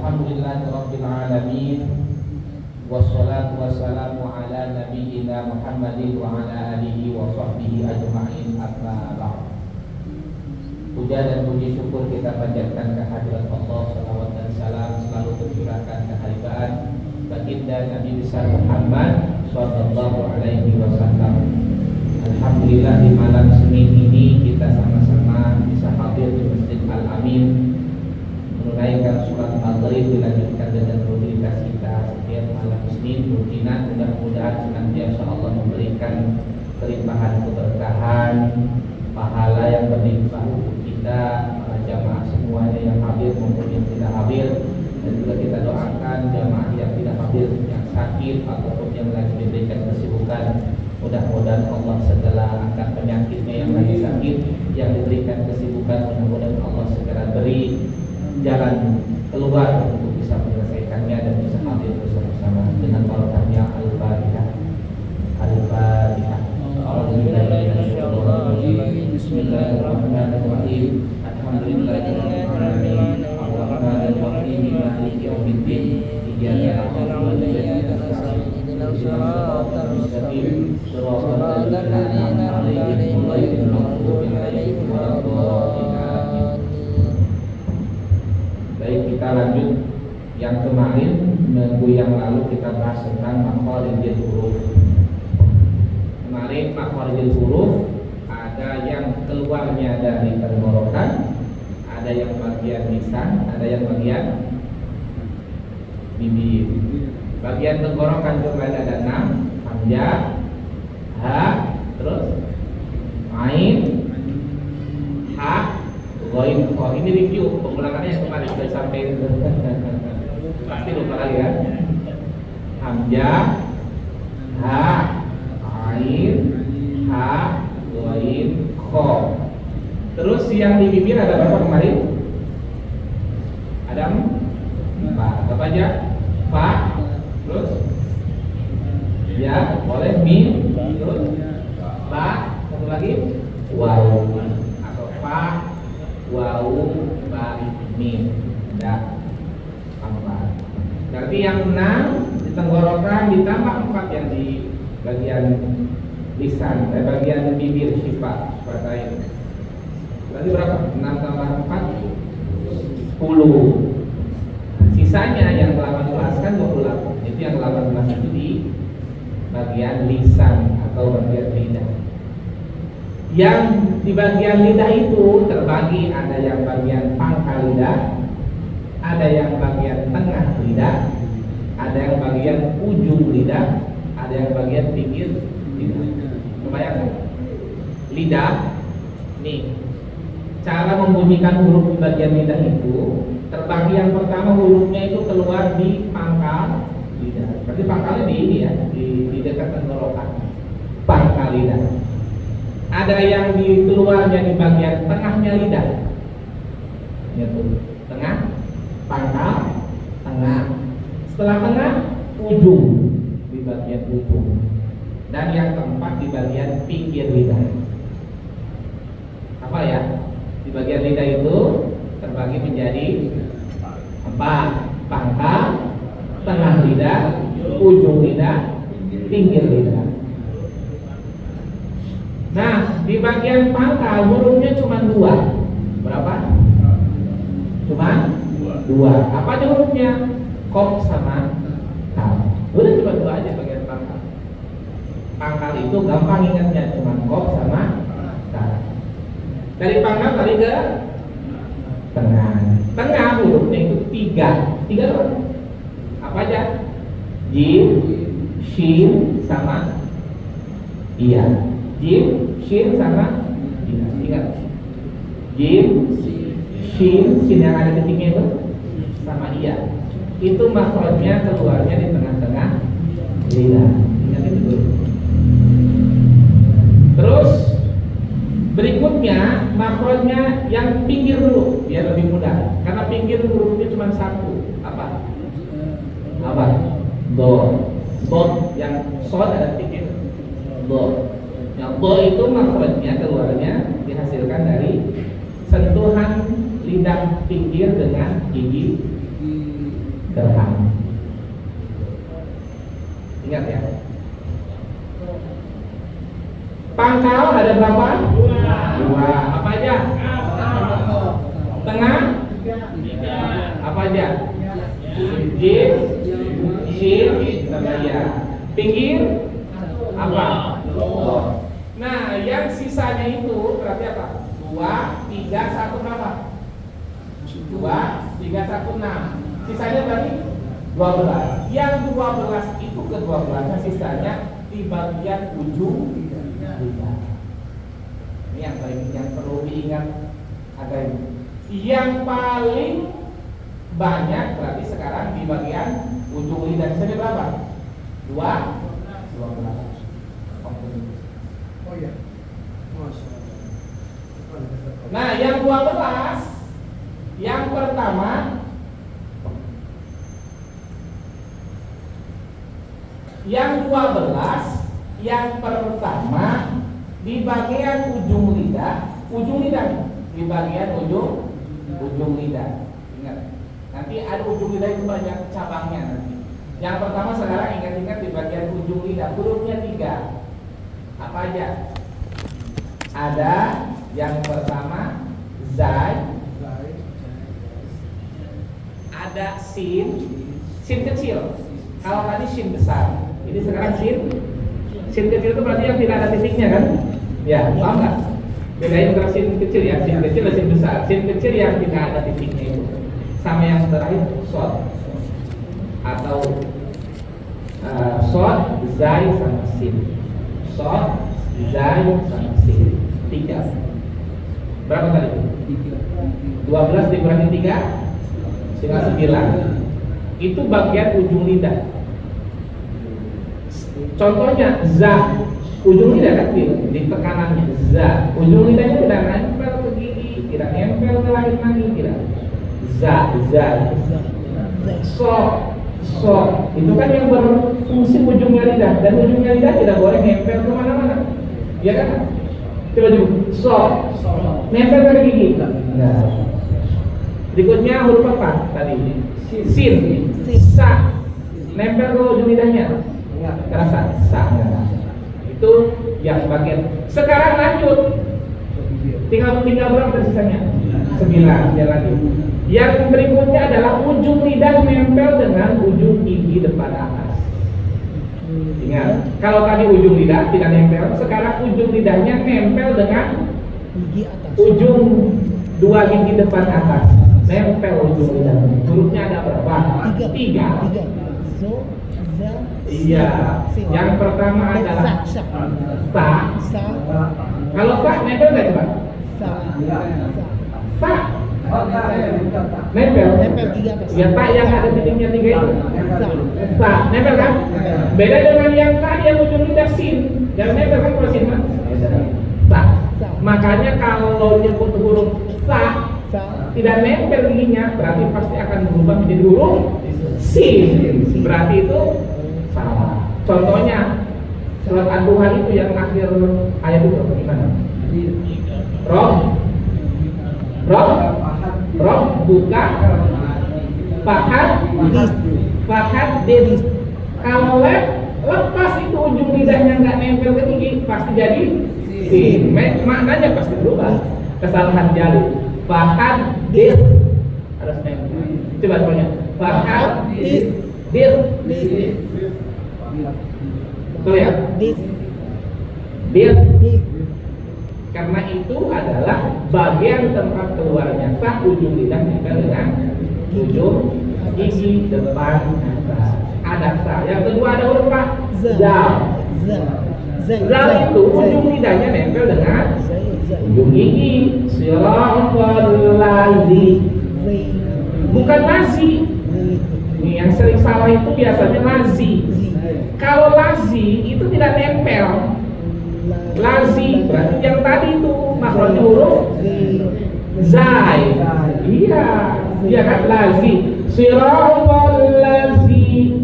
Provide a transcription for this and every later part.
Alhamdulillahirabbil alamin. Wassalatu wassalamu ala nabiyyina Muhammadin wa ala alihi wa sahbihi ajma'in, amma ba'd. Puja dan puji syukur kita panjatkan kehadirat Allah, salawat dan salam selalu tercurahkan keharibaan baginda Nabi besar Muhammad sallallahu alaihi wasallam. Alhamdulillah di malam Senin ini kita sama-sama bisa hadir di Masjid Al-Amin menunaikan sholat maghrib dilanjutkan dengan rutinitas kita setiap malam Senin rutinan. Mudah-mudahan senantiasa Allah memberikan kelimpahan keberkahan, pahala yang berlimpah untuk kita, para jamaah semuanya yang hadir maupun yang tidak hadir, dan juga kita doakan jamaah yang tidak hadir, yang sakit ataupun yang lagi diberikan kesibukan. Mudah-mudahan Allah segera angkat penyakitnya yang lagi sakit, yang diberikan kesibukan, mudah-mudahan Allah segera beri jalan keluar untuk bisa menyelesaikannya dan bisa hadir bersama-sama dengan barokahnya Al-Fatihah. Al-Fatihah. Bismillahirrahmanirrahim. Alhamdulillahirabbil alamin. Arrahmanir rahim. Maliki yaumiddin. Iyyaka na'budu wa iyyaka nasta'in. Ihdinas siratal mustaqim. Shiratal ladzina an'amta 'alaihim ghairil maghdubi 'alaihim waladdallin. Baik, kita lanjut. Yang kemarin minggu yang lalu kita bahas tentang makharijul huruf. Kemarin makharijul huruf ada yang keluarnya dari tenggorokan, ada yang bagian lisan, ada yang bagian bibir. Bagian tenggorokan kemarin ada 6, hamzah, ha, terus ain, ha, ghain, kha. Ini review pengulangannya yang kemarin sudah sampai pasti lupa lagi ya. Hamzah, ha, ain, ha, ghain, kha. Terus yang di bibir ada berapa kemarin? Ada 4. Apa aja? Fa, terus ya, boleh mim, terus ba, satu lagi waw, atau fa, waw, ba, mim. Ada 4. Berarti yang 6 di tenggorokan ditambah 4 yang di bagian lisan, bagian bibir, syifa, syifatayn. Berarti berapa? 6 tambah 4 10. Sisanya yang 18 kan 28. Itu yang 18 itu di bagian lisan atau bagian lidah. Yang di bagian lidah itu terbagi, ada yang bagian pangkal lidah, ada yang bagian tengah lidah, ada yang bagian ujung lidah, ada yang bagian pinggir lidah. Kebayang? Lidah nih, cara membunyikan huruf di bagian lidah itu terbagi. Yang pertama, hurufnya itu keluar di pangkal lidah. Berarti pangkalnya di ini ya, di dekat tenggorokan, pangkal lidah. Ada yang di keluarnya di bagian tengahnya lidah, yaitu tengah, pangkal, tengah. Setelah tengah, ujung, di bagian ujung. Dan yang keempat di bagian pinggir lidah. Apa ya? Di bagian lidah itu terbagi menjadi 4: pangkal, tengah lidah, ujung lidah, pinggir lidah. Nah, di bagian pangkal hurufnya cuma 2. Berapa? Cuma 2. Apa aja hurufnya? Qaf sama kaf. Udah cuma 2 aja bagian pangkal. Pangkal itu gampang ingatnya, cuma qaf sama kaf. Dari pangkal tadi ke tengah. Tengah hurufnya itu 3. 3 apa? Apa aja? Jim, shin, sama iya. Jim, shin, sama iya. Ingat. Jim, shin yang ada ketiknya itu sama iya. Itu makhrajnya keluarnya di tengah-tengah lidah. Ingat itu dulu. Terus berikutnya makhrajnya yang pinggir dulu biar lebih mudah. Karena pinggir hurufnya cuma 1. Apa? Apa? Do. Do yang shod ada titik. Do. Yang do itu makhrajnya keluarnya dihasilkan dari sentuhan lidah pinggir dengan gigi dirham. Ingat ya. Pangkal ada berapa? Dua. Apa aja? Tengah? Apa aja? Jim, shin, sama ya. Pinggir? Apa? Nah, yang sisanya itu berarti apa? 2, 3, 1 berapa? 2, 3, 1, 6. Sisanya berarti 12. Yang 12 itu ke-12 sisanya di bagian ujung lidah. Ini yang perlu diingat ada ini. Yang paling banyak berarti sekarang di bagian ujung lidah. Sisanya berapa? 2, 12. Oh iya. Nah, yang 12 yang pertama di bagian ujung lidah di bagian ujung lidah. Ingat, nanti ada ujung lidah itu banyak cabangnya nanti. Yang pertama sekarang ingat-ingat di bagian ujung lidah, hurufnya 3. Apa aja? Ada yang pertama zai, ada sin kecil. Kalau tadi sin besar, ini sekarang sin kecil itu berarti yang tidak ada titiknya kan? Ya, paham nggak? Bedain antara sin kecil ya, sin kecil dan sin besar. Sin kecil yang tidak ada titiknya itu, sama yang terakhir short atau short, zai sama sin. Short, zai sama sin. 3. Berapa tadi? 12 dikurangi 3 tinggal 9. Itu bagian ujung lidah. Contohnya za, ujung lidah kan di tekanannya za, ujung lidahnya tidak nempel ke gigi, tidak nempel ke langit nadi, tidak. Za, so, itu kan yang berfungsi ujungnya lidah, dan ujungnya lidah tidak boleh nempel kemana-mana, ya kan? Coba so, nempel ke gigi. Nah. Berikutnya huruf apa tadi? Sin, sa, nempel ke ujung lidahnya. Terasa, sa. Itu yang bagian. Sekarang lanjut. Tinggal berapa sisanya? 9. Ya lagi. Yang berikutnya adalah ujung lidah nempel dengan ujung gigi depan atas. Ingat, kalau tadi ujung lidah tidak nempel, sekarang ujung lidahnya nempel dengan gigi atas. Ujung 2 gigi depan atas. Nempel ujung lidah. Hurufnya ada berapa? 3. Iya. Yang pertama adalah sa. Kalau sa nempel nggak coba? Sa. Nempel gigi atas. Ya pak yang ada titiknya 3 itu. Sa. Nempel kan? Beda dengan yang tadi yang ujung lidah sin. Jangan nempel kan kalau sin kan? Sa. Makanya kalau nyebut huruf sa tidak nempel giginya, berarti pasti akan berubah menjadi huruf sin. Berarti itu salah. Contohnya surat Ad-Duha itu yang akhir ayat itu gimana? Rob buka fahad dis. Kalau lepas itu ujung lidahnya nggak nempel ke gigi, pasti jadi sin. Maknanya pasti berubah. Kesalahan jalur. Fahad dis harus nempel. Coba semuanya. Fahad dis. Betul ya? Dis. Karena itu adalah bagian tempat keluarnya sah ujung lidah nempel dengan ujung gigi depan atas. Ada sah. Yang kedua ada huruf apa? Zal. Zal itu ujung lidahnya nempel dengan ujung gigi. Siratal ladzi. Bukan lazi. Ini yang sering salah itu biasanya lazi. Kalau lazi itu tidak nempel. Lazi berarti yang tadi itu makhrajnya huruf zai. Iya kan lazi. Siratal ladzi.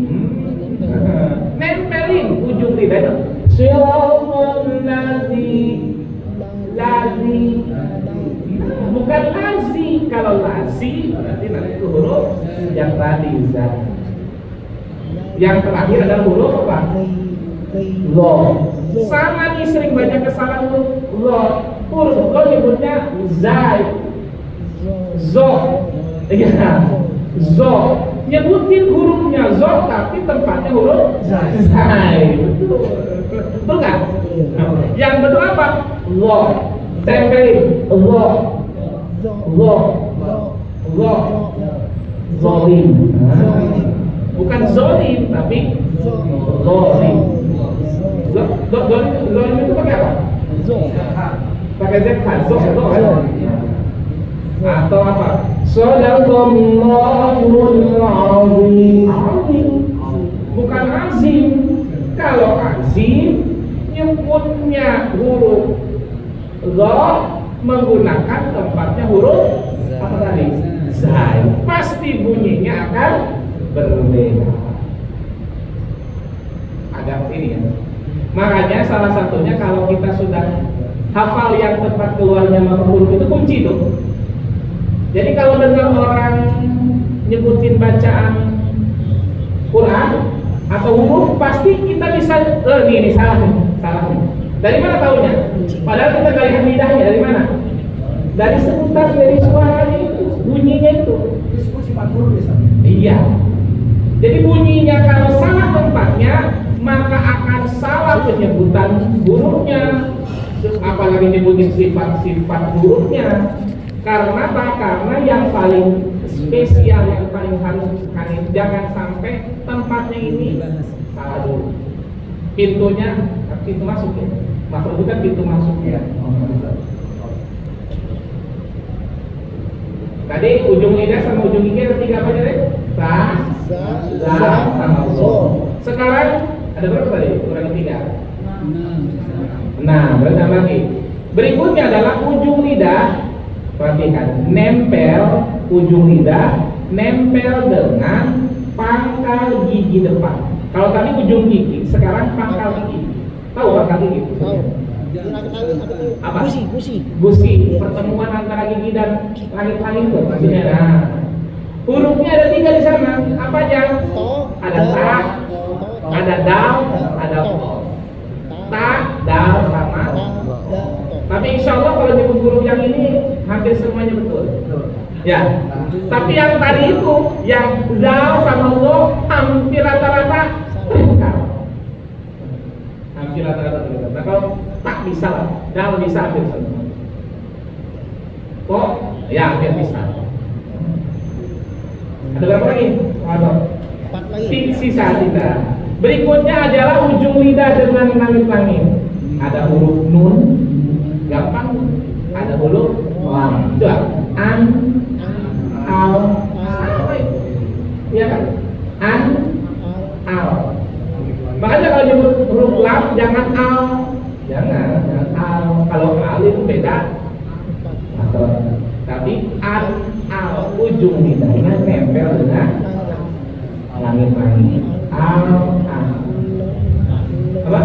Nempelin ujung lidah itu. Siratal ladzi. Bukan lazi. Kalau lazi berarti nanti itu huruf yang tadi Zat. Yang terakhir adalah huruf apa? Lo. Sama nih sering banyak kesalahan huruf lo. Huruf lo nyebutnya Zai, Zo. Iya, Zo. Nyebutin hurufnya Zo tapi tempatnya huruf Zai. Betul. Betul kan? Yang betul apa? Lo. Tempelin lo. Lo. Lo. Zolim. Bukan zolim tapi zolim. Zolim itu pakai apa? Pakai Z kan? Zo kan? Atau apa? Shadaqallahul azim. Bukan azim. Kalau azim nyebutnya huruf Zo menggunakan tempatnya huruf apa tadi? Zai. Pasti bunyinya akan berbeda. Agak ini ya. Makanya salah satunya kalau kita sudah hafal yang tempat keluarnya huruf itu kunci tuh. Jadi kalau dengar orang nyebutin bacaan Quran atau huruf, pasti kita bisa ini salah nih. Dari mana taunya? Padahal kita nggak lihat lidahnya. Dari mana? Dari seputar, dari suaranya itu, bunyinya itu. Diskusi huruf biasanya. Iya. Jadi bunyinya kalau salah tempatnya, maka akan salah penyebutan hurufnya. Apalagi nyebutin sifat-sifat hurufnya. Karena apa? Karena yang paling spesial, yang paling harus jangan sampai tempatnya ini salah dulu. Pintu masuk ya. Masuk itu kan pintu masuk ya. Tadi ujung lidah sama ujung gigi ada 3 apa aja? Sa, sama so. Sekarang ada berapa tadi? Kurang 3. Nah, bertambah lagi. Berikutnya adalah ujung lidah. Perhatikan, nempel ujung lidah, nempel dengan pangkal gigi depan. Kalau tadi ujung gigi, sekarang pangkal gigi. Tahu pangkal gigi? Tahu. Apa? Gusi. Pertemuan antara gigi dan langit-langit itu maksudnya. Nah, hurufnya ada 3 di sana. Apa aja? Ada ta, ada dal, ada po. Ta, dal, sama. Tapi insya Allah kalau nyebut huruf yang ini hampir semuanya betul. Ya. Tapi yang tadi itu, yang dal sama lo hampir rata-rata terbuka. Hampir rata-rata terbuka. Nah kalau tak bisa lah, dal bisa hampir semua. Kok? Ya hampir bisa. Ada berapa lagi? Ada. 4 lagi. Sisa kita. Berikutnya adalah ujung lidah dengan langit-langit. Ada huruf nun. Gampang, ada huruf lam. Coba an, al, ya kan? An, al. Makanya kalau nyebut huruf lam jangan al, jangan al. Kalau al itu beda. Tapi an, al, ujung lidahnya nempel dengan langit-langit. Al, al. Apa?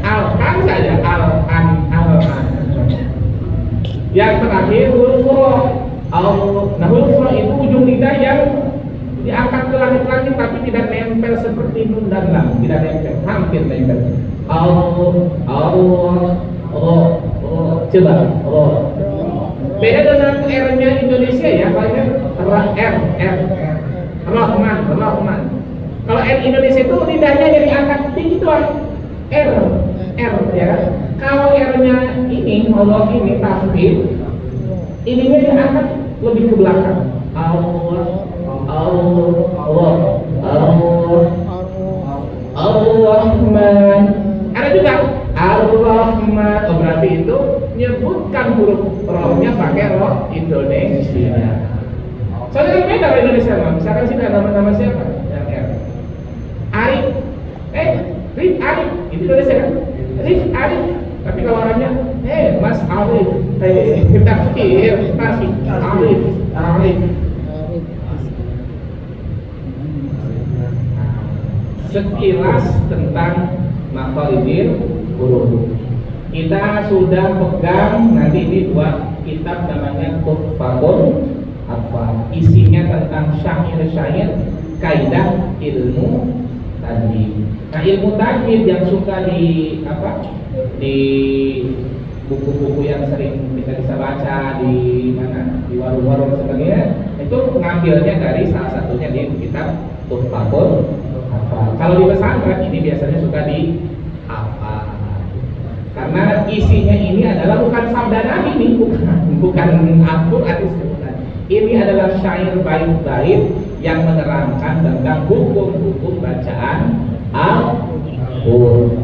Al-an saja, al-an. Yang terakhir huruf ro. Nah huruf ro itu ujung lidah yang diangkat ke langit-langit tapi tidak nempel seperti nun dan lam, tidak nempel, hampir nempel. Coba ro. Beda dengan R-nya Indonesia ya, paling R. Rahman. Kalau R Indonesia itu lidahnya jadi angkat tinggi tuan. R ya. Kalau R-nya ini, Allah ini tafkhim, ininya diangkat lebih ke belakang. Ar-Rahman. Ada juga Ar-Rahman. Oh, berarti itu nyebutkan huruf rohnya pakai roh Indonesia. Soalnya kan beda kalau Indonesia mah. Misalkan sini ada nama siapa? Yang R. Arif. Rif Arif. Itu Indonesia kan? Rif Arif. Tapi kalau orangnya, Mas Arif. Kita pikir Arif. Sekilas tentang makhlidil huruf. Kita sudah pegang nanti ini dua kitab namanya Tuhfatul Atfal. Isinya tentang syair-syair kaidah ilmu tajwid. Nah, ilmu tajwid yang suka di di buku-buku yang sering kita bisa baca di mana, di warung-warung sebagainya, itu ngambilnya dari salah satunya di kitab Tuhfatul Atfal. Kalau di pesantren ini biasanya suka dihafal. Karena isinya ini adalah bukan sabda Nabi nih, bukan Al-Quran. Ini adalah syair bait-bait yang menerangkan tentang hukum-hukum bacaan Al-Quran.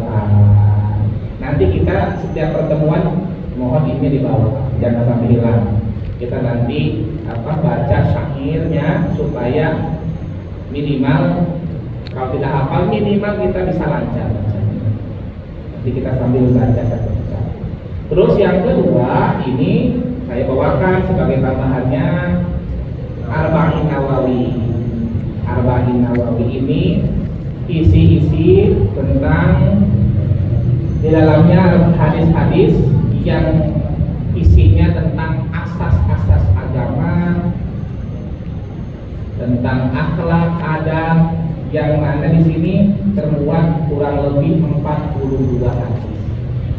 Nanti kita setiap pertemuan mohon ini di bawah, jangan sampai hilang. Kita nanti baca syairnya supaya minimal kalau tidak hafal minimal kita bisa lancar. Jadi kita sambil baca satu-satu. Terus yang kedua ini saya bawakan sebagai tambahannya Arba'in Nawawi. Arba'in Nawawi ini isi-isi tentang di dalamnya hadis-hadis yang isinya tentang asas-asas agama, tentang akhlak, adab, yang mana di sini termuat kurang lebih 42 hadis.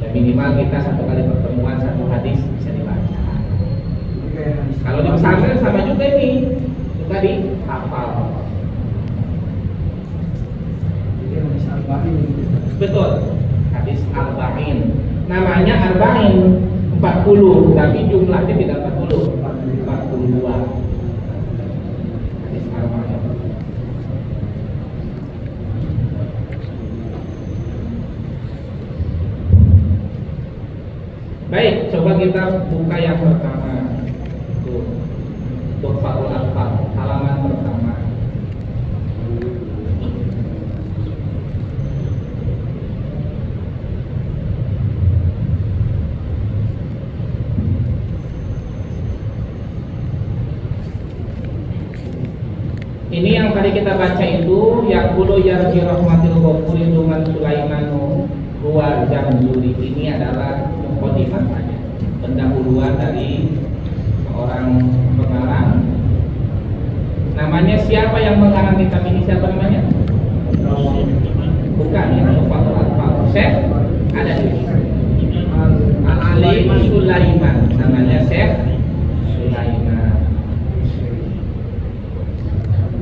Ya, minimal kita satu kali pertemuan satu hadis bisa dibaca. Kalau di pesantren sama juga ini, juga dihafal. Betul, hadis arba'in. Namanya arba'in 40, tapi jumlahnya tidak 40, 42. Hadis arba'in. Baik, coba kita buka yang pertama. Tuh, Tuhfatul Atfal, halaman pertama. Ini yang tadi kita baca itu yang kulo yarji rahmatil ghafuri duman Sulaimanu huwa jamzuri. Ini adalah mukadimah saja, pendahuluan dari seorang pengarang. Namanya siapa yang mengarang kitab ini? Siapa namanya? Bukan, yang Tuhfatul Atfal. Syekh ada di Al-Ali Sulaiman. Namanya Syekh Sulaiman.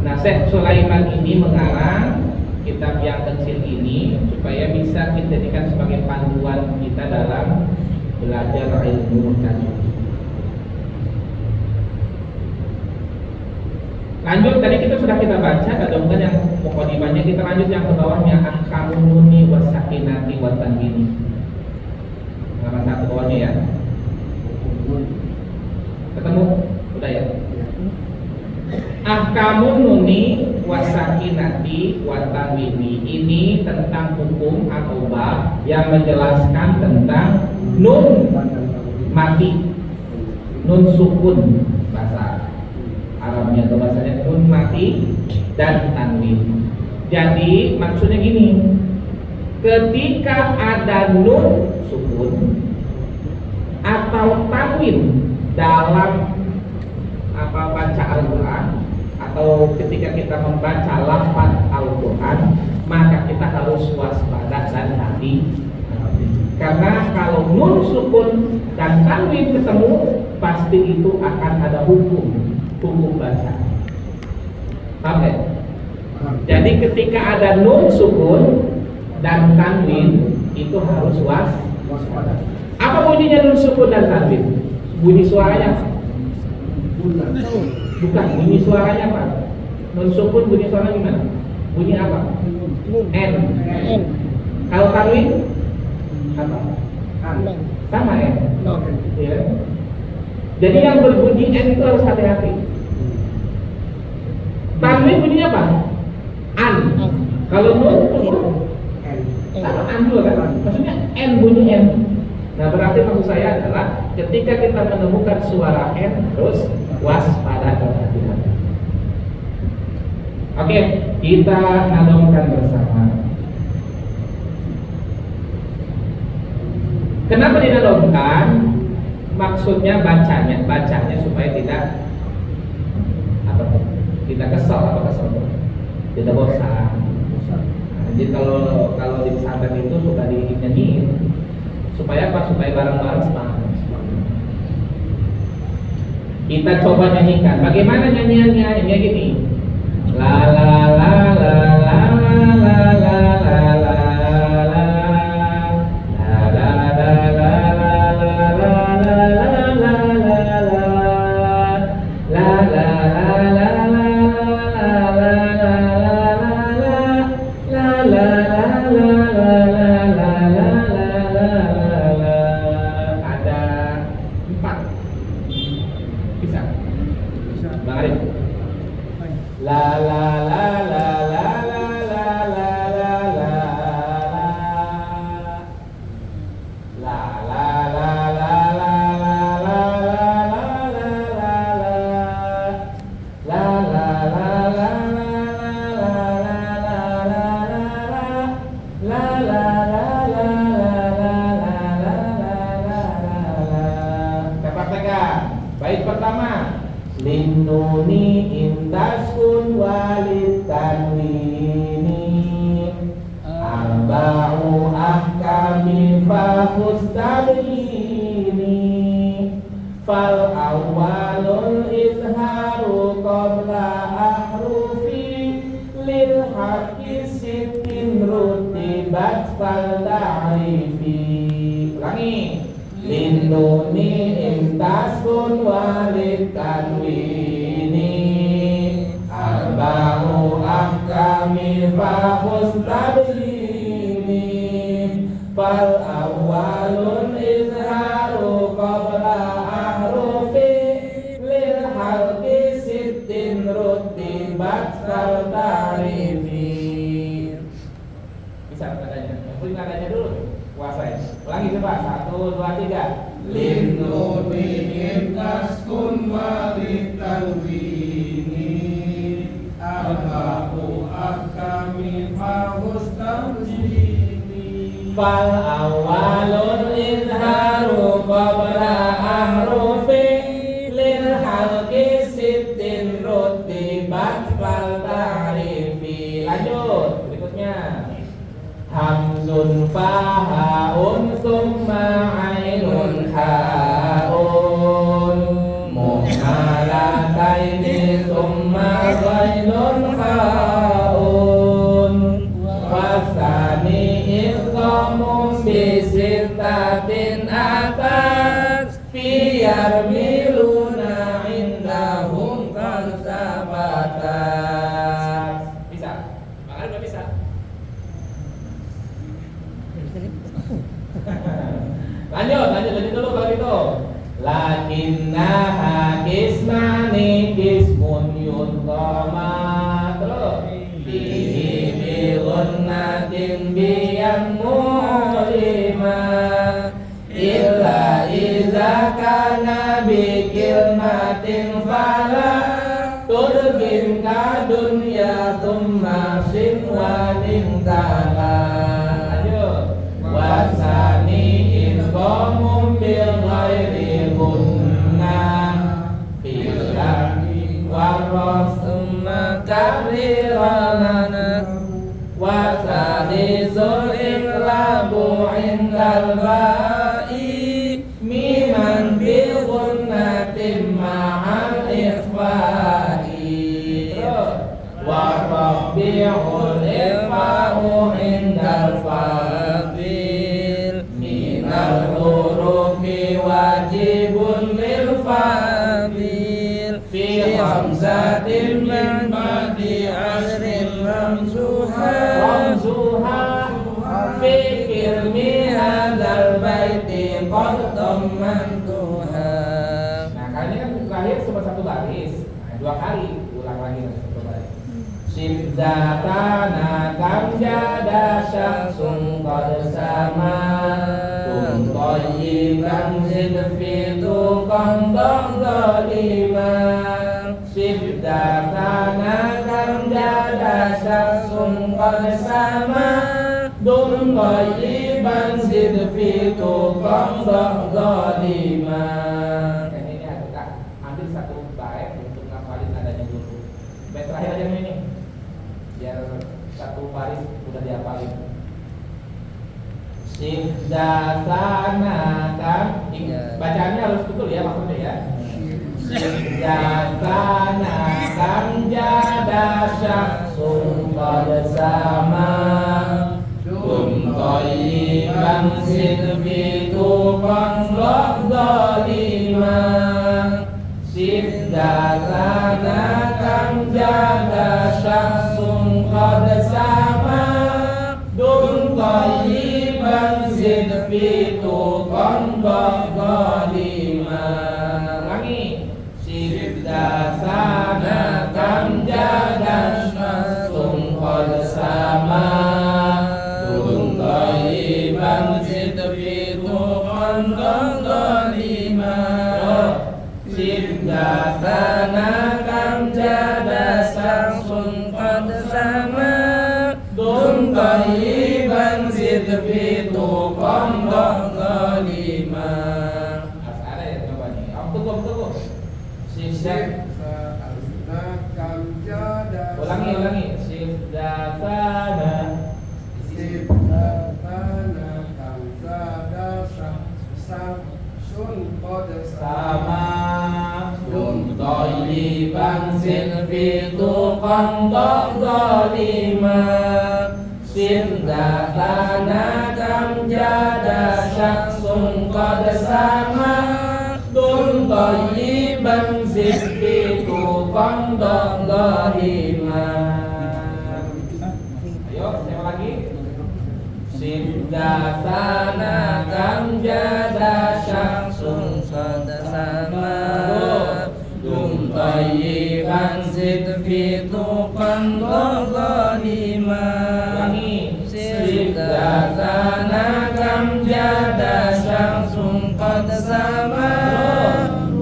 Nah, Syekh Sulaiman ini mengarang kitab yang kecil ini supaya bisa kita jadikan sebagai panduan kita dalam belajar ilmu tajwid. Lanjut, tadi sudah kita baca, kemudian yang mukadimahnya kita lanjut yang ke bawahnya ahkamun nuni wasakinati wa tanwini. Halaman 1 bawahnya ya. Ketemu? Udah ya? Ahkamun nuni wasakinati wa tanwini. Ini tentang hukum atau bab yang menjelaskan tentang nun mati, nun sukun bahasa Arabnya atau bahasanya nun mati dan tanwin. Jadi maksudnya gini, ketika ada nun sukun atau tanwin dalam baca Al-Quran, atau ketika kita membaca lafaz Al-Quran, maka kita harus waspada dan hati. Karena kalau nun sukun dan tanwin ketemu, pasti itu akan ada hukum baca. Paham ya? Jadi ketika ada nun sukun dan tanwin itu harus waspada. Apa bunyinya nun sukun dan tanwin? Bunyi suaranya? Bukan, bunyi suaranya apa? Nun sukun bunyi suaranya gimana? Bunyi apa? N. Kalau tanwin apa? Sama N. Ya. Jadi yang berbunyi N itu harus hati-hati. Tanwin bunyinya apa? An. Kalau nun sama an juga kan? Maksudnya N bunyi N. Nah, berarti maksud saya adalah ketika kita menemukan suara N terus waspada dan hati-hati. Oke, kita nadamkan bersama. Kenapa dinodongkan? Maksudnya bacanya supaya tidak apa tuh? Tidak kesel, tidak bosan. Nah, jadi kalau di pesantren itu suka dinyanyiin supaya apa? Supaya bareng-bareng semangat. Kita coba nyanyikan. Bagaimana nyanyiannya? Nyanyinya gini. La la la la la la la la la la. Bait pertama, linduni intaskun walid tanwini arba'u ahkami fahus tabini fal awwalul izharu qabla ahrufi lil haqqi sittin rutibat fal ta'rifi. Ulangi. Linduni intaskun walid tanwini arba'u ahkami fahus tabini fal awwalun izharu qabla ahrufi lil halqi sittin rutibat fal ta'rifi. Bisa katanya, yang paling katanya dulu kuasain. Ulangi coba, 1, 2, 3. Linduni intaskun walid tanwini arba'u ahkami fahus tabini Fal awalun izharu qabla ahrufi lil halqi sittin rutibat fal ta'rifi. Lanjut berikutnya. Hamzun fahaun summa ainun haun muhalataini summa ghainun haun wasani idghamu bisitatin atas fiyar miluna indahum kalsabatas. Bisa? Makanya bisa. Lanjut dulu kalau gitu. Lakinnaha kismani kismun yudhama. Terus bihi bi ghunnatin biyam mu'lima illa iza kana bi kilmatin fala turgim ka dunya thumma sinwanin tala. Wasani idghamum bil ghairi gunnah fil lammi warras thumma tahriran wasani zul iqlabu indal ba'i miman bi gunnatin ma'al ikhfa'i wa rabi'ul ifa'u indal fa'i wajibun lil fadil fi khamsatin min ba'di ashrin ramzuha fi kirmi hadzal baiti qad tammantuha. Nah, kali ini kan lahir cuma satu baris. Nah, 2 kali ulang lagi satu baris. Sibzatana kam jada syaksun qad sama Tayyiban zidfitu kandang zaliman Sibdatana kam jada syaksun qad sama Dum tayyiban zid fi tuqam zaliman. Ini kita ambil satu bait untuk ngapalin nadanya dulu. Bait terakhir aja ini, biar satu baris udah dihafalin. Sidasana kan, bacaannya harus betul ya maksudnya ya. Sidasana kan jadasya sumpah sama dum thayyiban sidfitu kan zaliman. Sidasana kan jadasya sumpah sama dum thayyiban sidfitu kan zaliman. Ulangi. Sidasana kan jadasya sumpah sama dum thayyiban sidfitu kan zaliman. Sidasana kan jadasya sumpah sama dum thayyiban sidfitu kan zaliman. Ada ya coba nih. Tunggu. Ulangi. Sidasana sama dum thayyiban sidfitu kan zaliman. Sidasana kam jada syaksun qad sama dum thayyiban sidfitu kan zaliman. Ayo, siapa lagi? Sidasana kam jada syaksun qad sama dum thayyiban sidfitu kan zaliman. Sidasana kam jada syaksun qad sama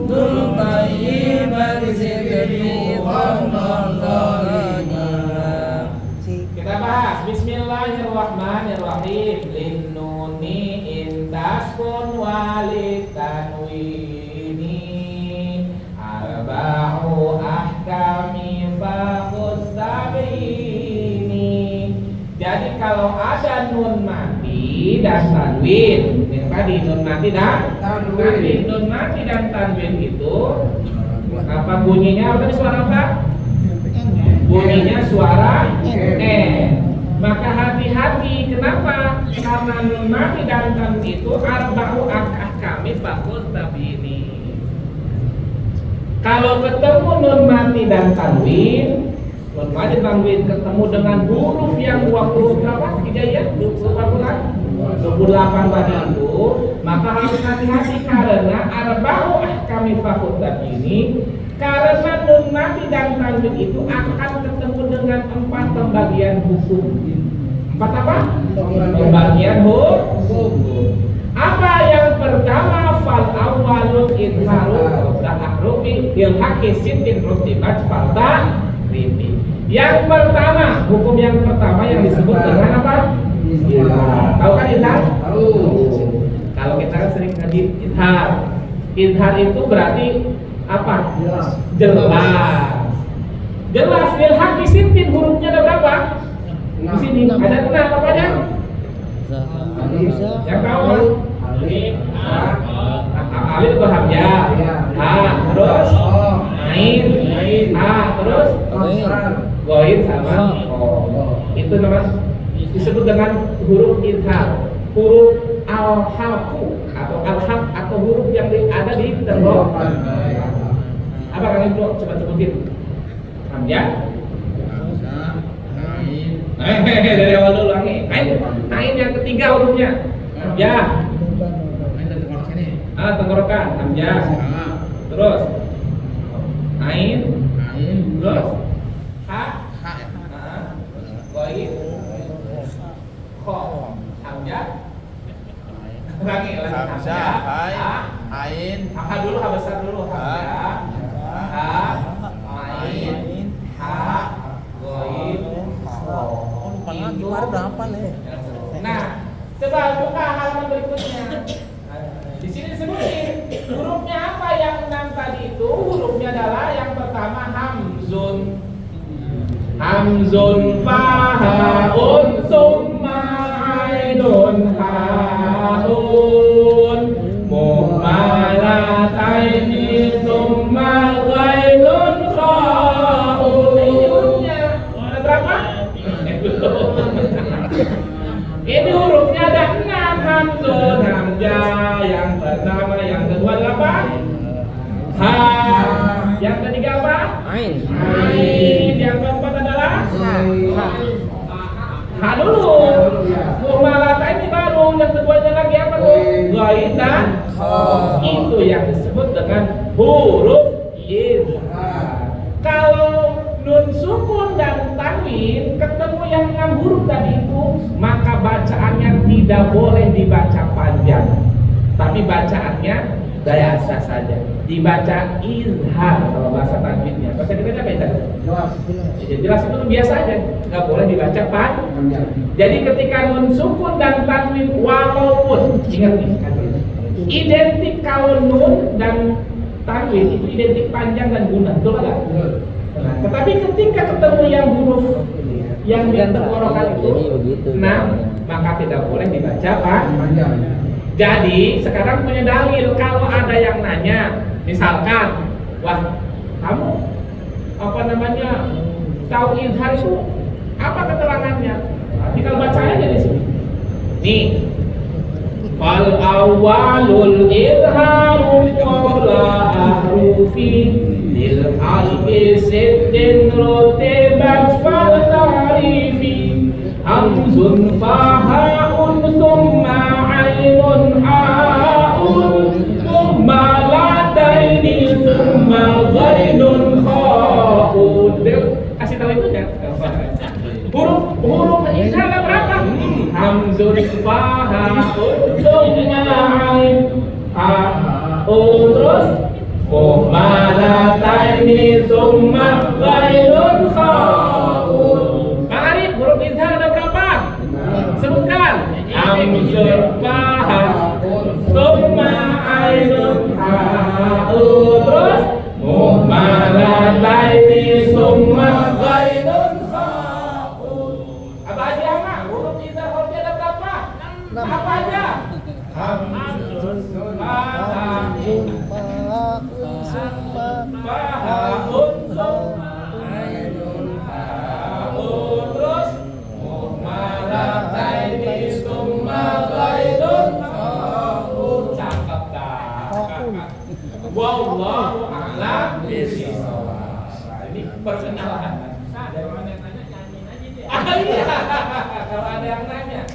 dum thayyiban sidfitu kan zaliman. Kita bahas Bismillahirrahmanirrahim. Linnuni intaskun walid tanwini arba'u ahkami fakhus tabini. Jadi kalau ada nun mati dan tanwin, yang tadi nun mati dan tanwin, nun mati dan tanwin itu apa bunyinya? Apa tadi suara apa? Bunyinya suara Maka hati-hati, kenapa? Karena nun mati dan tanwin itu arba'u ahkami fakhus tabini. Kalau ketemu nun mati dan tanwin, nun mati tanwin ketemu dengan huruf yang 20 berapa? Hijayah 28 tadi itu, maka harus hati-hati karena arba'u ahkami fakhus tabini. Karena nun mati dan tanwin itu akan ketemu dengan 4 pembagian hukum. 4 apa? Pembagian hukum. Apa yang pertama? Fal awwalu idharu qabla ahrufi bil haqqi sittin rutibat farda ribi. Yang pertama, hukum yang pertama yang disebut dengan apa? Tahu kan idhar? Tahu. Kalau kita kan sering ngaji idhar. Idhar itu berarti apa? Jelas bil haqqi sittin, hurufnya ada berapa? Di sini ada 6 apa aja? Yang tahu kan? Alif itu hamzah, terus ain, terus ghain sama itu namanya disebut dengan huruf idhar, huruf al-halqu atau al-haq atau huruf yang ada di tenggorokan. Apa kalian bro? Coba sebutin. Hamzah, dari awal dulu lagi. Ain yang ketiga hurufnya. Hamzah. Tenggorokan, hamzah. Terus ain, terus ha, ghain, kha, hamzah. Lagi hamzah, ain, ha dulu, ha besar dulu, hamzah, ha, ain, ha, ghain, kha. Gimana berapa nih? Nah, Coba buka halaman berikutnya. Di sini disebutin hurufnya apa yang 6 tadi itu? Hurufnya adalah yang pertama hamzun. Hamzun fahaun summa ainun haun mumalataini summa ghainun khaun. Ini hurufnya ada berapa? Ini hurufnya ada 6. Hamzun, hamzah yang pertama, yang kedua adalah apa? Ha. Yang ketiga apa? Ain. Ain. Yang keempat adalah ha dulu. Mumalata ini baru. Yang keduanya lagi apa tuh? Ghain dan itu yang disebut dengan huruf izhar. Kalau nun sukun dan tanwin ketemu yang 6 huruf tadi itu, maka bacaannya tidak boleh dibaca panjang, tapi bacaannya biasa saja, dibaca izhar kalau bahasa tajwidnya. Bahasa kita apa itu? Jelas itu biasa aja, nggak boleh dibaca panjang. Jadi ketika nun sukun dan tanwin, walaupun ingat nih, identik kalau nun dan tanwin itu identik panjang dan guna, betul nggak? Nah, tetapi ketika ketemu yang huruf yang ditenggorokan itu, nah maka tidak boleh dibaca panjang. Jadi sekarang punya dalil kalau ada yang nanya, misalkan, wah kamu apa namanya tahu izhar itu apa keterangannya? Tinggal baca aja di sini. Nih, fal awwalul izharu qabla ahrufi lil alfi siddin rutibat fal tarifi hamzun fahaun summa ainun haun mumalataini summa ghainun khaun. Kasih tahu itu ya. Huruf izhar berapa? Hamzun fahaun summa ainun haun terus mumalataini summa ghainun khaun. Pak Arif, huruf izhar ada berapa? Sebutkan. Hamzun fahaun summa ainun haun terus mumalataini summa ghainun khaun. Apa aja Mak? Huruf izhar hurufnya ada berapa? Apa aja? Hamzun fahaun summa ainun haun terus mumalataini summa ghainun khaun. Cakep dah. Wallahu a'lam bishawab. Ini perkenalan. Dari mana yang nanya nyanyiin aja deh. Iya. Kalau ada yang nanya,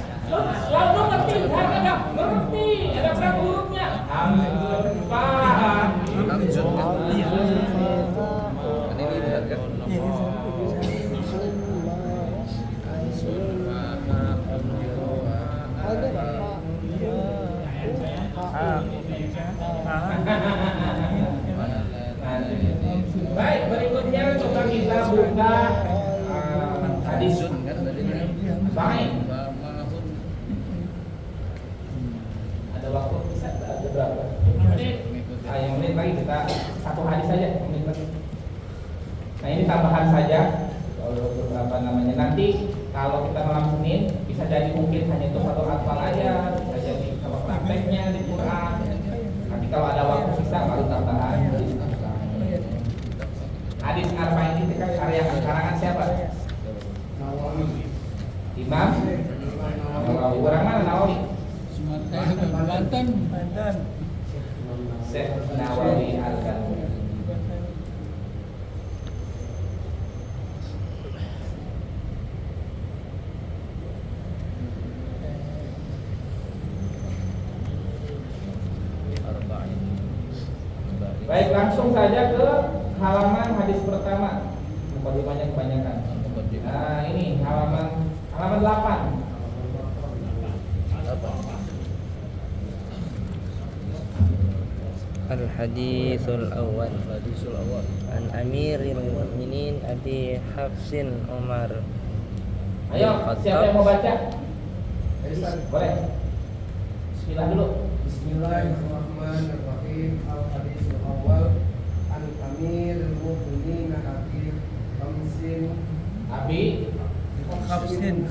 lalu ngerti enggak? Ngerti. Ada berapa hurufnya? Hamzun fahaun. Baik, berikutnya coba kita buka hadis. Baik. Ada waktu bisa ada berapa? Yang menit lagi kita satu hadis saja. Nah ini tambahan saja. Apa namanya nanti kalau kita malam Senin bisa jadi mungkin hanya itu satu hafal aja, bisa jadi kalau prakteknya di Quran. Nanti kalau ada waktu sisa baru tambahan. Hadis Arba'in ini karya karangan siapa? Nawawi. Imam Nawawi. Orang mana Nawawi? Banten. Syekh Nawawi Al-Banten. Baik, langsung saja ke halaman hadis pertama. Mukadimahnya kebanyakan. Nah, ini halaman 8. Al-hadithul awal An Amiril Mu'minin Abi Hafsin Umar. Ayo, siapa yang mau baca? Boleh. Bismillah dulu. Bismillahirrahmanirrahim. Al-hadis al-awwal an Amirul Mu'minin Abi Khamsin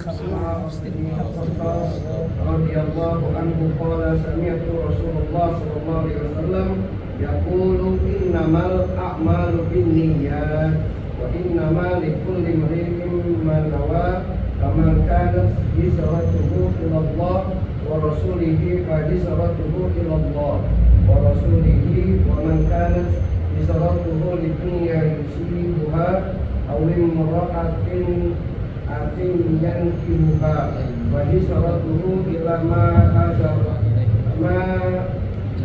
radhiyallahu anhu qala sami'tu Rasulullah sallallahu alaihi wasallam yaqulu innamal a'malu binniyat wa innamal likulli imrin ma nawa faman kanat hijratuhu ila Allah wa rasulihi fa hijratuhu ila Allah wa rasulihi wa man kanat hijratuhu lidunya yusibuha aw imra'atin yankihuha wa hijratuhu ila ma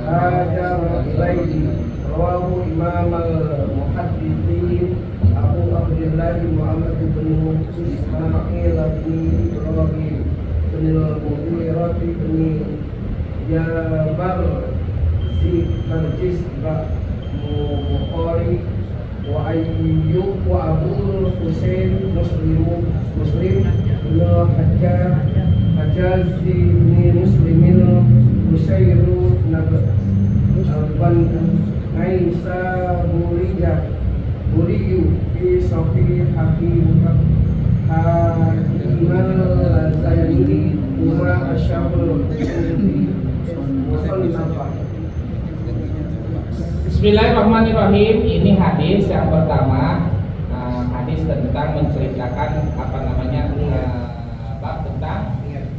hajara ilaihi rawahu imam al-muhaddithin Abu Abdullah Muhammad bin Ismail bin Ibrahim bin al-Mughirah bin Jabar Barjis Bukhari wa Ayyub wa Abu Husain Muslim bin Hajjaj bin Muslimin Husayru Naisa Buriyu fi Sofi Hakimal Zayani Umar Asyabul Bismillahirrahmanirrahim. Ini hadis yang pertama, hadis tentang menceritakan bab tentang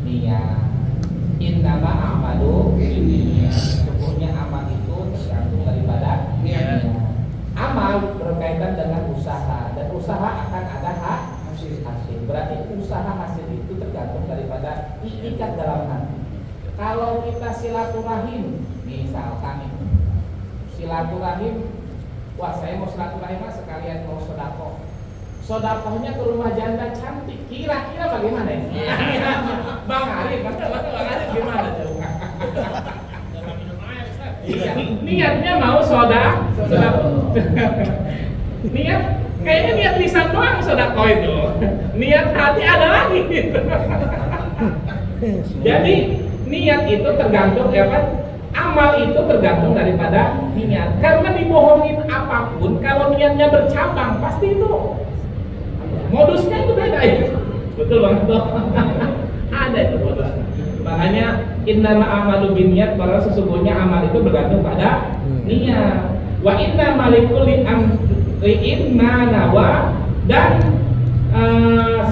niat. Innama a'malu binniyat. Sesungguhnya amal itu tergantung daripada niat. Amal berkaitan dengan usaha, dan usaha akan ada hasil. Berarti usaha hasil itu tergantung daripada ikat dalam hati. Kalau kita silaturahim, misalkan itu silaturahim, wah saya mau silaturahim sekalian mau sedekah. Sodakohnya ke rumah janda cantik, kira-kira bagaimana ini? Bang Arif, Bang Arif gimana tuh? Iya, niatnya mau sodakoh. Niat, kayaknya niat lisan doang sodakoh itu. Niat hati ada lagi. Jadi niat itu tergantung amal itu tergantung daripada niat. Karena dibohongin apapun, kalau niatnya bercabang pasti itu modusnya itu beda ya. Betul banget tuh. Ada itu modusnya. Makanya innama a'malu binniyat, karena sesungguhnya amal itu bergantung pada niat. Wa inna malikulli amri'in ma nawa, dan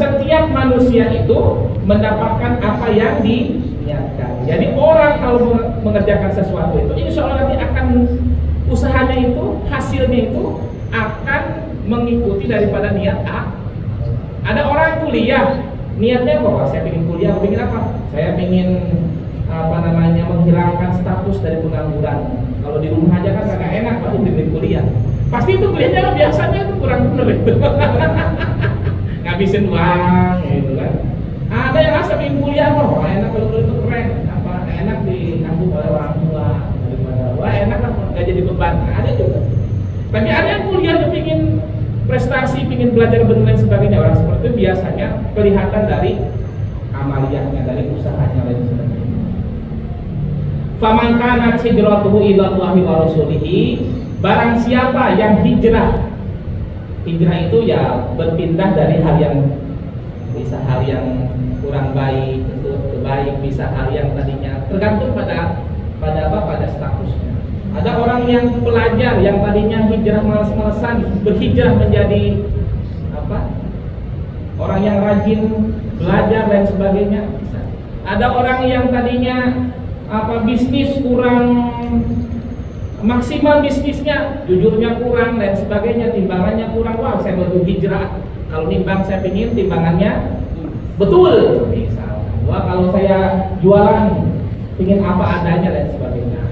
setiap manusia itu mendapatkan apa yang diniatkan. Jadi orang kalau mengerjakan sesuatu itu, insya Allah nanti akan usahanya itu, hasilnya itu akan mengikuti daripada niat Ada orang kuliah, niatnya apa? Saya ingin kuliah, ingin apa? Saya ingin menghilangkan status dari pengangguran. Kalau di rumah aja kan agak enak, baru ingin kuliah. Pasti itu kuliahnya biasanya itu kurang bener itu. Ngabisin uang, gitu kan. Ada yang rasa ingin kuliah, wah enak kalau itu keren, enak ditanggung oleh orang tua, wah enak lah, nggak jadi beban. Ada juga. Tapi ada yang kuliah tuh ingin prestasi, ingin belajar benar dan sebagainya. Orang seperti itu biasanya kelihatan dari amaliyahnya, dari usahanya dan sebagainya. Faman kana hijratuhu ila Allahi wa rasulihi, barang siapa yang hijrah itu ya berpindah dari hal yang bisa hal yang kurang baik itu ke baik, bisa hal yang tadinya tergantung pada statusnya. Ada orang yang pelajar yang tadinya hijrah malas-malasan berhijrah menjadi orang yang rajin belajar dan sebagainya. Ada orang yang tadinya bisnis kurang maksimal, bisnisnya jujurnya kurang dan sebagainya, timbangannya kurang, wah saya baru hijrah. Kalau nimbang saya pingin timbangannya betul, misalnya. Wah kalau saya jualan pingin apa adanya dan sebagainya.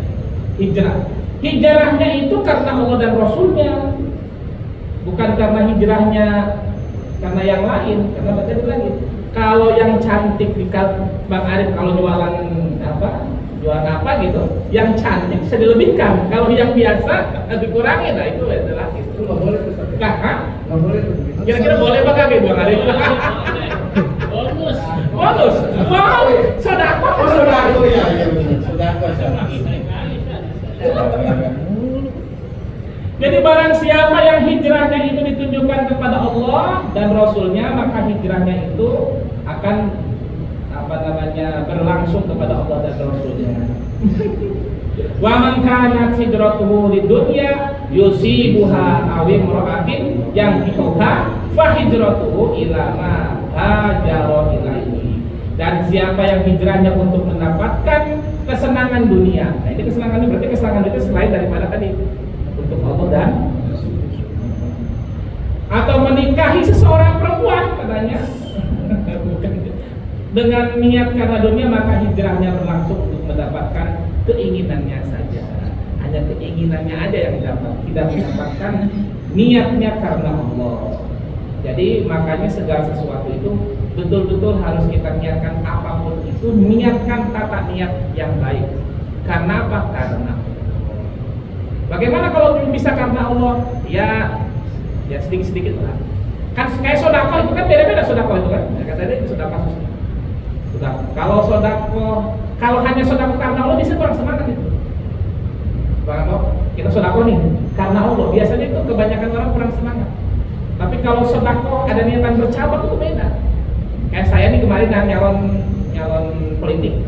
Hijrahnya itu karena Allah dan Rasulnya, bukan karena hijrahnya karena yang lain. Karena baca lagi, kalau yang cantik di Bang Arif kalau jualan apa gitu, yang cantik bisa dilebihkan. Kalau yang biasa dikurangi, nah itu adalah itu nggak boleh. Nggak boleh. Kira-kira boleh apa kagak Bang Arif? Bonus. Wow, sedekah. ya, sedekah. Jadi barang siapa yang hijrahnya itu ditunjukkan kepada Allah dan Rasulnya, maka hijrahnya itu akan berlangsung kepada Allah dan Rasulnya. Wa man kanat hijratuhu lidunya yusibuha aw imra'atin yankihuha fa hijratuhu ila ma hajara ilaihi. Dan siapa yang hijrahnya untuk mendapatkan kesenangan dunia. Nah, ini kesenangan berarti kesenangan itu selain daripada tadi untuk Allah dan atau menikahi seseorang perempuan katanya. Dengan niat karena dunia, maka hijrahnya berlangsung untuk mendapatkan keinginannya saja. Hanya keinginannya aja yang didapat, tidak mendapatkan niatnya karena Allah. Jadi makanya segala sesuatu itu betul-betul harus kita niatkan, apapun itu niatkan tata niat yang baik. Karena apa? Karena bagaimana kalau bisa karena Allah? Ya sedikit-sedikit lah. Kan kayak sedekah itu kan beda-beda sedekah itu kan. Katanya itu sedekah susah. Kalau sedekah, kalau hanya sedekah karena Allah bisa kurang semangat itu. Kalau kita sedekah nih karena Allah, biasanya itu kebanyakan orang kurang semangat. Tapi kalau sedekah ada niatan bercabang itu beda. Kayak saya nih kemarin nyalon politik.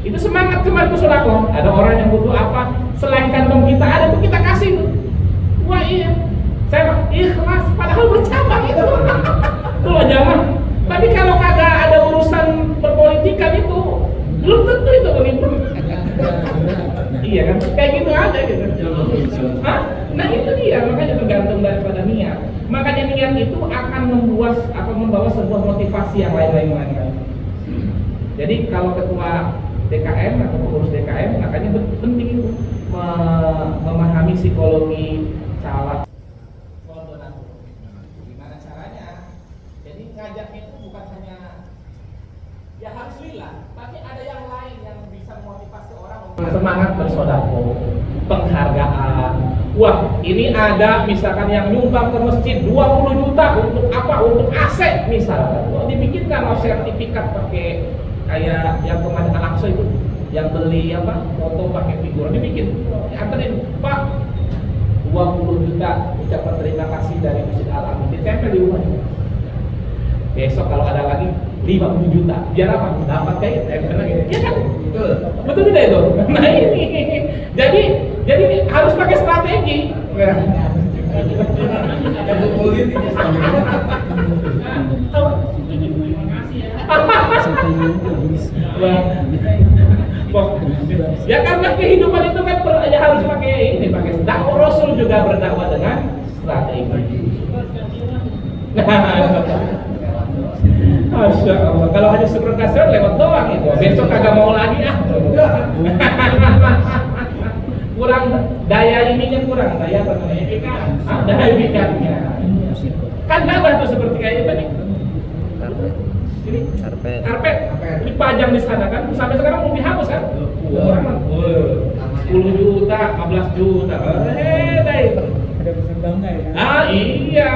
Itu semangat kemarin itu sedekah. Ada orang yang butuh apa, selain kantong kita ada tuh kita kasih tuh. Wah iya, saya ikhlas padahal bercabang itu. Tuh jangan. Tapi kalau kagak ada urusan perpolitikan itu, belum tentu itu begitu. Iya kan, kayak gitu aja gitu. Hah? Nah itu dia, makanya tergantung daripada niat. Makanya niat itu akan membawa sebuah motivasi yang lain-lain. Jadi kalau ketua DKM atau pengurus DKM, makanya penting itu memahami psikologi caleg. Gimana caranya? Jadi ngajaknya itu bukan hanya ya harus lillah, tapi ada yang lain yang bisa memotivasi orang semangat bersedekah, penghargaan. Wah, ini ada misalkan yang nyumbang ke masjid 20 juta untuk apa? Untuk AC misalkan. Oh, dibikinkan sertifikat pakai kayak yang kemarin Al-Aqsa itu, yang beli apa? Foto pakai figur dibikin. Anterin, Pak, 20 juta ucapan terima kasih dari Masjid Al-Amin, ditempel di rumahnya. Besok kalau ada lagi 50 juta, biar apa? Dapat kayak tempel lagi. Iya kan? Betul tidak itu? Nah ini, jadi harus pakai strategi. Ya karena kehidupan itu kan ya harus pakai ini, pakai dakwah. Rasul juga berdakwah dengan strategi. Masya Allah, kalau hanya syukur kasar lewat doang itu, besok kagak mau lagi kurang daya ininya, kurang daya apa namanya, daya pikirnya. Kan nambah tuh seperti kayak apa nih? Ini karpet dipajang di sana kan, sampai sekarang mau dihapus kan? Orang 10 juta, 15 juta. Ada pesan bangga ya? Iya.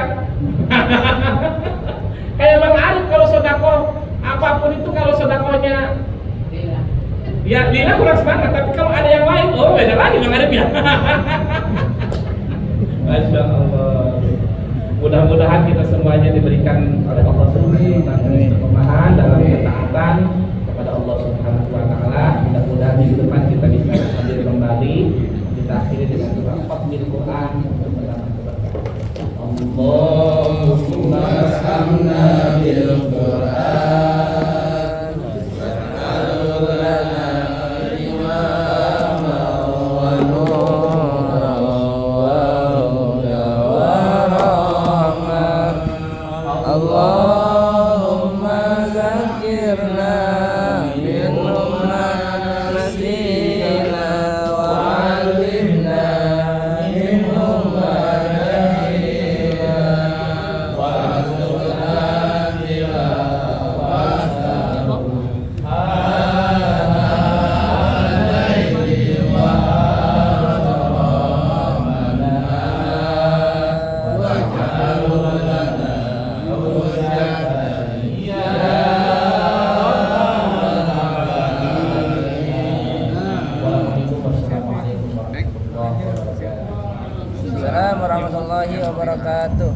Kayak Bang Arif kalau sedekah apapun itu, kalau sedekahnya ya lila kurang semangat, tapi kalau ada yang lain, oh beda lagi Bang Arif ya. Masya Allah. Mudah-mudahan kita semuanya diberikan oleh Allah Subhanahu wa taala keistiqomahan dalam ketaatan kepada Allah Subhanahu wa taala. Mudah-mudahan di depan kita bisa hadir kembali. Kita akhiri dengan doa Fadlil Quran untuk mendapat keberkahan. Allahumma as'alna bil Quran waj'al lana imama wa nura wa huda wa rahmah. Allahumma zakirna minhu ma nasina wa 'allimna minhu Waalaikumsalam warahmatullahi wabarakatuh.